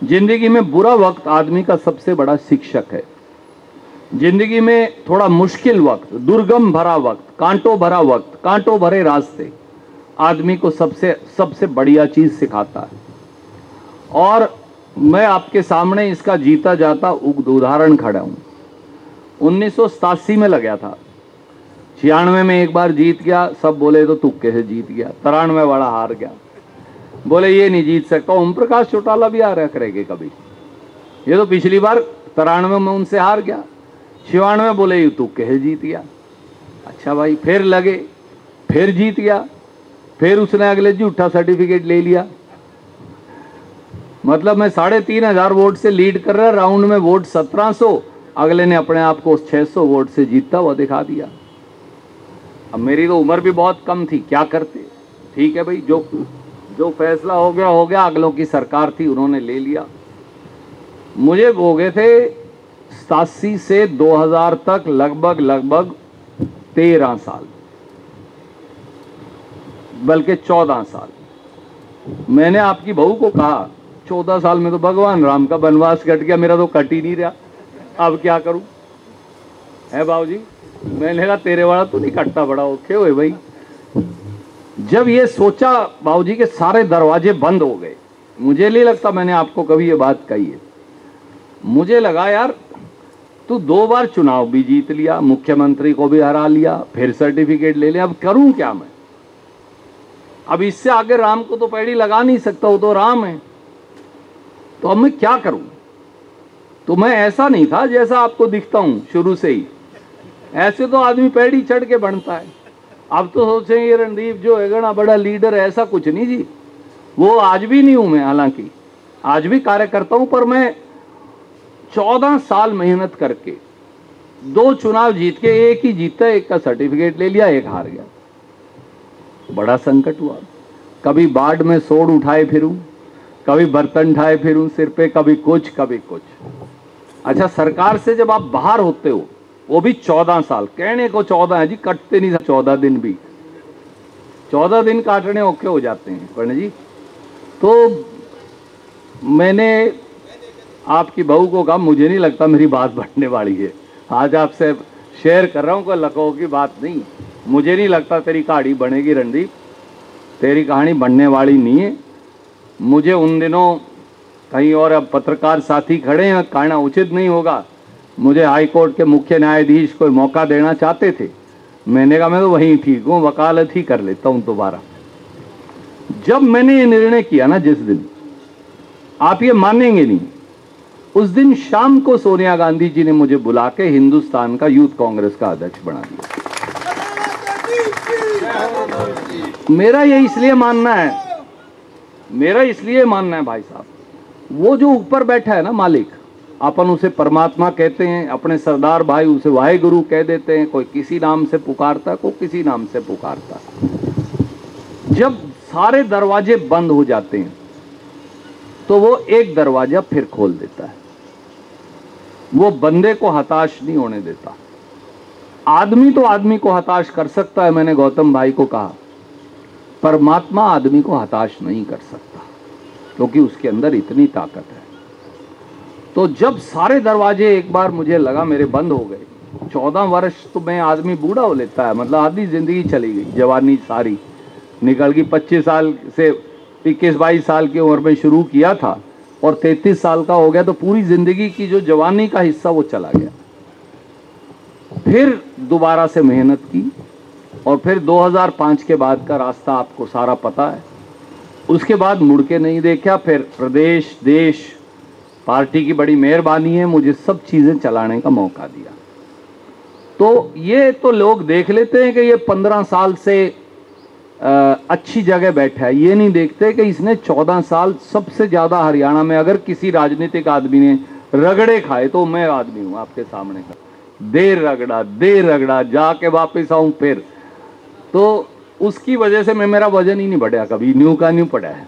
जिंदगी में बुरा वक्त आदमी का सबसे बड़ा शिक्षक है। जिंदगी में थोड़ा मुश्किल वक्त, दुर्गम भरा वक्त, कांटों भरा वक्त, कांटों भरे रास्ते आदमी को सबसे बढ़िया चीज सिखाता है। और मैं आपके सामने इसका जीता जाता उदाहरण खड़ा हूं। 1987 में लगा था, 96 में एक बार जीत गया, सब बोले तो तुक्के से जीत गया, 93 वाला हार गया, बोले ये नहीं जीत सकता। ओम प्रकाश चौटाला भी आ रहा करेंगे कभी, ये तो पिछली बार 93 में उनसे हार गया, 96 में बोले ये तुक्के से जीत गया। अच्छा भाई, फिर लगे, फिर जीत गया, फिर उसने अगले झूठा सर्टिफिकेट ले लिया। मतलब मैं 3500 वोट से लीड कर रहा, राउंड में वोट 1700, अगले ने अपने आप को 600 वोट से जीतता हुआ दिखा दिया। अब मेरी तो उम्र भी बहुत कम थी, क्या करते। ठीक है भाई, जो फैसला हो गया, अगलों की सरकार थी, उन्होंने ले लिया। मुझे हो गए थे 87 से 2000 तक लगभग 13 साल, बल्कि 14 साल। मैंने आपकी बहू को कहा 14 साल में तो भगवान राम का वनवास कट गया, मेरा तो कट ही नहीं रहा, अब क्या करूं। है बाबूजी, मैंने कहा तेरे वाला तो नहीं कटता, बड़ा ओके हुए भाई। जब ये सोचा बाबूजी के सारे दरवाजे बंद हो गए, मुझे नहीं लगता मैंने आपको कभी ये बात कही है। मुझे लगा यार तू 2 बार चुनाव भी जीत लिया, मुख्यमंत्री को भी हरा लिया, फिर सर्टिफिकेट ले लिया, अब करूं क्या मैं। अब इससे आगे राम को तो पैड़ी लगा नहीं सकता, वो तो राम है, तो अब मैं क्या करूं। तो मैं ऐसा नहीं था जैसा आपको दिखता हूं शुरू से ही, ऐसे तो आदमी पैड़ी चढ़ के बनता है। अब तो सोचे ये रणदीप जो है ना बड़ा लीडर है, ऐसा कुछ नहीं जी, वो आज भी नहीं हूं मैं, हालांकि आज भी कार्य करता हूं, पर मैं 14 साल मेहनत करके 2 चुनाव जीत के, एक ही जीता, एक का सर्टिफिकेट ले लिया, एक हार गया। बड़ा संकट हुआ, कभी बाढ़ में सोड़ उठाए फिरूं, कभी बर्तन उठाए फिरूं सिर पे, कभी कुछ कभी कुछ। अच्छा, सरकार से जब आप बाहर होते हो, वो भी 14 साल, कहने को 14 है जी, कटते नहीं 14 दिन भी, 14 दिन काटने औखे हो जाते हैं पर्ण जी। तो मैंने आपकी बहू को कहा मुझे नहीं लगता मेरी बात बढ़ने वाली है, आज आपसे शेयर कर रहा हूं, कोई लखों की बात नहीं, मुझे नहीं लगता तेरी कहानी बनेगी रणदीप, तेरी कहानी बनने वाली नहीं है। मुझे उन दिनों कहीं और, अब पत्रकार साथी खड़े हैं, कहना उचित नहीं होगा, मुझे हाई कोर्ट के मुख्य न्यायाधीश को मौका देना चाहते थे। मैंने कहा मैं तो वहीं ठीक हूँ, वकालत ही कर लेता हूँ दोबारा। जब मैंने ये निर्णय किया ना, जिस दिन, आप ये मानेंगे नहीं, उस दिन शाम को सोनिया गांधी जी ने मुझे बुला के हिंदुस्तान का यूथ कांग्रेस का अध्यक्ष बना दिया। मेरा ये इसलिए मानना है भाई साहब, वो जो ऊपर बैठा है ना मालिक, अपन उसे परमात्मा कहते हैं, अपने सरदार भाई उसे वाहेगुरु कह देते हैं, कोई किसी नाम से पुकारता, कोई किसी नाम से पुकारता। जब सारे दरवाजे बंद हो जाते हैं तो वो एक दरवाजा फिर खोल देता है, वो बंदे को हताश नहीं होने देता। आदमी तो आदमी को हताश कर सकता है, मैंने गौतम भाई को कहा, परमात्मा आदमी को हताश नहीं कर सकता, क्योंकि उसके अंदर इतनी ताकत है। तो जब सारे दरवाजे एक बार मुझे लगा मेरे बंद हो गए, 14 वर्ष तो मैं आदमी बूढ़ा हो लेता है, मतलब आधी जिंदगी चली गई, जवानी सारी निकल गई। 25 साल से 21-22 साल की उम्र में शुरू किया था और 33 साल का हो गया, तो पूरी जिंदगी की जो जवानी का हिस्सा वो चला गया। फिर दोबारा से मेहनत की, और फिर 2005 के बाद का रास्ता आपको सारा पता है। उसके बाद मुड़ के नहीं देखा, फिर प्रदेश, देश, पार्टी की बड़ी मेहरबानी है, मुझे सब चीजें चलाने का मौका दिया। तो ये तो लोग देख लेते हैं कि ये 15 साल से अच्छी जगह बैठा है, ये नहीं देखते कि इसने 14 साल सबसे ज्यादा हरियाणा में, अगर किसी राजनीतिक आदमी ने रगड़े खाए तो मैं आदमी हूं आपके सामने का। देर रगड़ा जाके वापस आऊं फिर, तो उसकी वजह से मेरा वजन ही नहीं बढ़ा, कभी न्यू का न्यू पड़ा है।